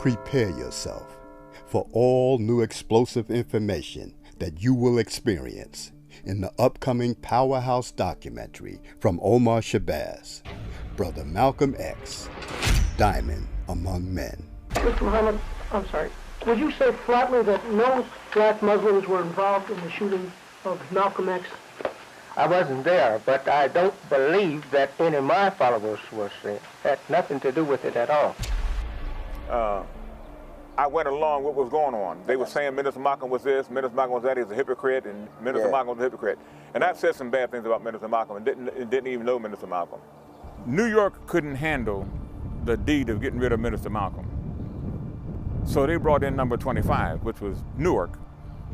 Prepare yourself for all new explosive information that you will experience in the upcoming Powerhouse documentary from Omar Shabazz, Brother Malcolm X, Diamond Among Men. Mr. Muhammad, I'm sorry. Would you say flatly that no black Muslims were involved in the shooting of Malcolm X? I wasn't there, but I don't believe that any of my followers had nothing to do with it at all. I went along with what was going on. They were saying Minister Malcolm was this, Minister Malcolm was that, he's a hypocrite, and Minister Malcolm was a hypocrite. And I've said some bad things about Minister Malcolm and didn't even know Minister Malcolm. New York couldn't handle the deed of getting rid of Minister Malcolm. So they brought in number 25, which was Newark,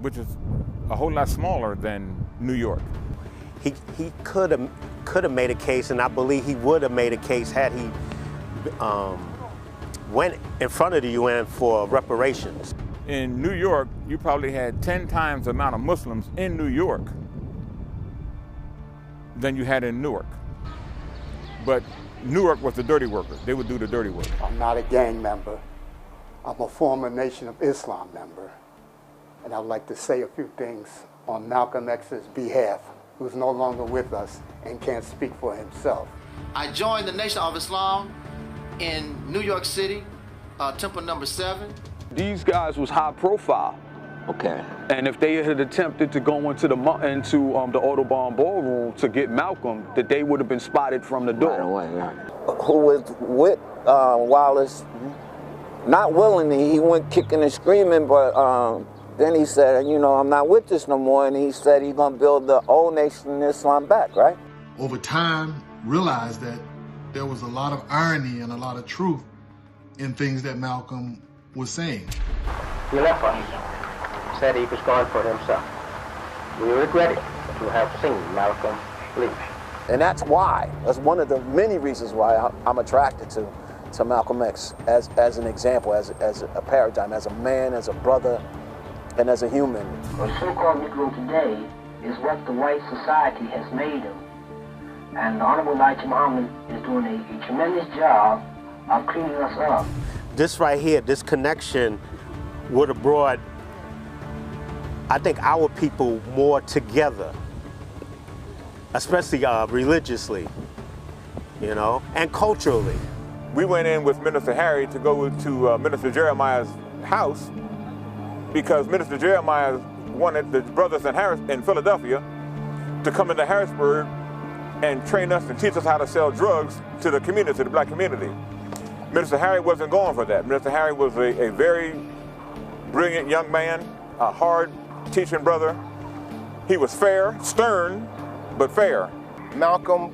which is a whole lot smaller than New York. He could have made a case, and I believe he would have made a case had he went in front of the UN for reparations. In New York, you probably had 10 times the amount of Muslims in New York than you had in Newark. But Newark was the dirty worker. They would do the dirty work. I'm not a gang member. I'm a former Nation of Islam member. And I'd like to say a few things on Malcolm X's behalf, who's no longer with us and can't speak for himself. I joined the Nation of Islam in New York City, Temple number 7. These guys was high profile. Okay. And if they had attempted to go into the Audubon ballroom to get Malcolm, that they would have been spotted from the door. Right away, right. Who was with Wallace, not willingly, he went kicking and screaming, but then he said, you know, I'm not with this no more, and he said he's gonna build the old Nation of Islam back, right? Over time, realized that there was a lot of irony and a lot of truth in things that Malcolm was saying. He left us, said he was going for himself. We regret it to have seen Malcolm leave. And that's why, that's one of the many reasons why I'm attracted to Malcolm X as an example, as a paradigm, as a man, as a brother, and as a human. The so-called Negro today is what the white society has made him. And the Honorable Elijah Muhammad is doing a tremendous job of cleaning us up. This right here, this connection would have brought, I think, our people more together, especially religiously, you know, and culturally. We went in with Minister Harry to go to Minister Jeremiah's house because Minister Jeremiah wanted the brothers in Philadelphia to come into Harrisburg and train us and teach us how to sell drugs to the community, the black community. Minister Harry wasn't going for that. Minister Harry was a very brilliant young man, a hard teaching brother. He was fair, stern, but fair. Malcolm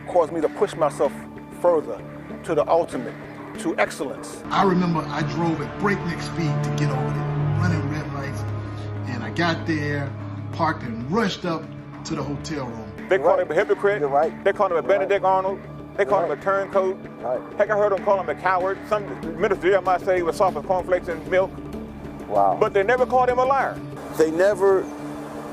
caused me to push myself further to the ultimate, to excellence. I remember I drove at breakneck speed to get over there, running red lights, and I got there, parked and rushed up to the hotel room. They called him a hypocrite. You're right. They called him a Benedict Arnold. They called him a turncoat. Right. Heck, I heard them call him a coward. Some Minister Jeremiah said he was soft as cornflakes and milk. Wow. But they never called him a liar. They never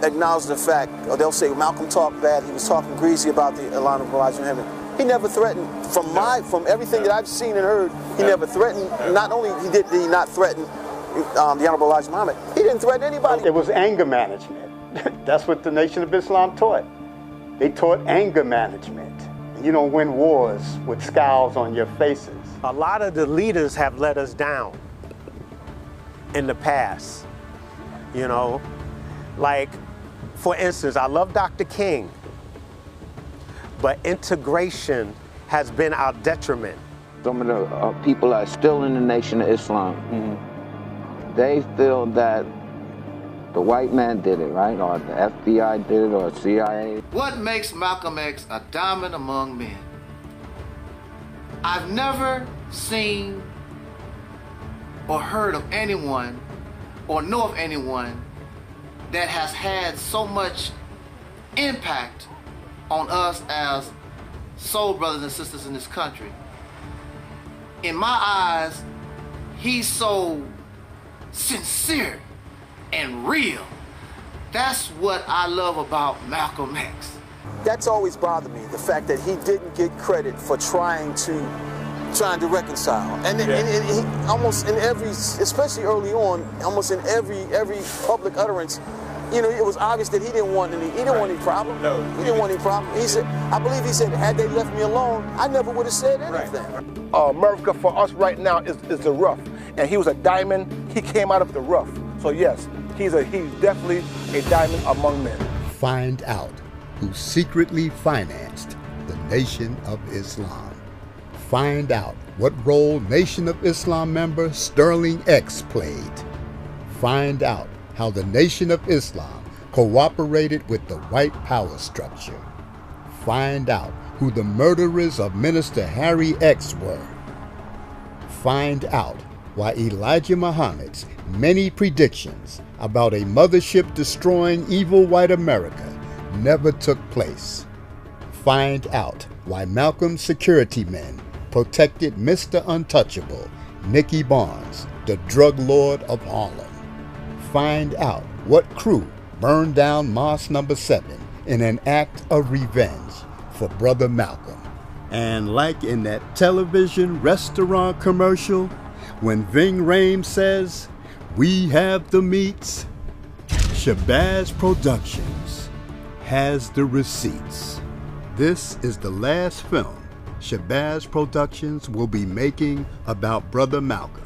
acknowledge the fact, or they'll say Malcolm talked bad, he was talking greasy about the Honorable Elijah Muhammad. He never threatened, from everything that I've seen and heard, he never threatened. Not only did he not threaten the Honorable Elijah Muhammad, he didn't threaten anybody. It was anger management. That's what the Nation of Islam taught. They taught anger management. You don't win wars with scowls on your faces. A lot of the leaders have let us down in the past, you know? Like, for instance, I love Dr. King, but integration has been our detriment. Some of the people that are still in the Nation of Islam, they feel that the white man did it, right? Or the FBI did it, or CIA. What makes Malcolm X a diamond among men? I've never seen or heard of anyone or know of anyone that has had so much impact on us as soul brothers and sisters in this country. In my eyes, he's so sincere and real. That's what I love about Malcolm X. That's always bothered me, the fact that he didn't get credit for trying to trying to reconcile. And he almost in every, especially early on, almost in every public utterance, you know, it was obvious that he didn't want any problem. No. He didn't want any problem. He said, I believe he said, had they left me alone, I never would have said anything. America for us right now is the rough. And he was a diamond. He came out of the rough. So yes, he's definitely a diamond among men. Find out who secretly financed the Nation of Islam. Find out what role Nation of Islam member Sterling X played. Find out how the Nation of Islam cooperated with the white power structure. Find out who the murderers of Minister Harry X were. Find out why Elijah Muhammad's many predictions about a mothership destroying evil white America never took place. Find out why Malcolm's security men protected Mr. Untouchable, Nicky Barnes, the drug lord of Harlem. Find out what crew burned down Mosque No. 7 in an act of revenge for Brother Malcolm. And like in that television restaurant commercial, when Ving Rhames says, "We have the meats," Shabazz Productions has the receipts. This is the last film Shabazz Productions will be making about Brother Malcolm.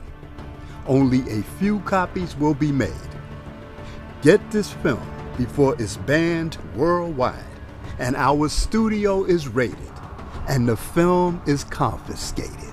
Only a few copies will be made. Get this film before it's banned worldwide, and our studio is raided, and the film is confiscated.